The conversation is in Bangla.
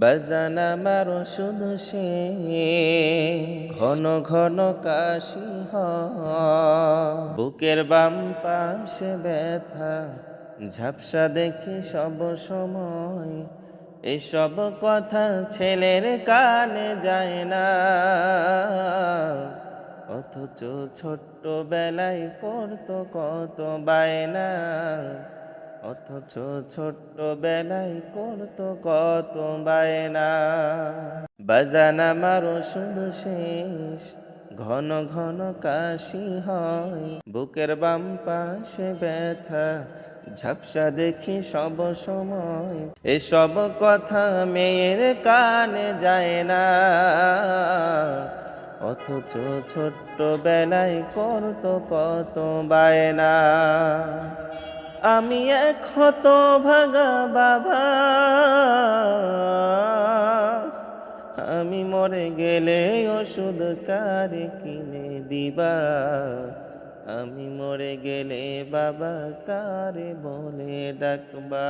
বাজান আমার শুধু সে ঘন ঘন কাশি হয়, বুকের বাম পাশে ব্যথা ঝাপসা দেখি সব সময়। এসব কথা ছেলের কানে যায় না, অথচ ছোট্ট বেলায় করতো কত বায়না, অথচ ছোট্ট বেলায় করতো কত বায়না। বাজান আমারও শুধু শেষ ঘন ঘন কাশি হয়, বুকের বাম পাশে ব্যথা ঝাপসা দেখি সব সময়। এসব কথা মেয়ের কানে যায় না, অথচ ছোট্ট বেলায় করতো কত বায়না। আমি এক হতভাগা বাবা, আমি মরে গেলে ওষুধ কারে কিনে দিবা? আমি মরে গেলে বাবা কারে বলে ডাকবা?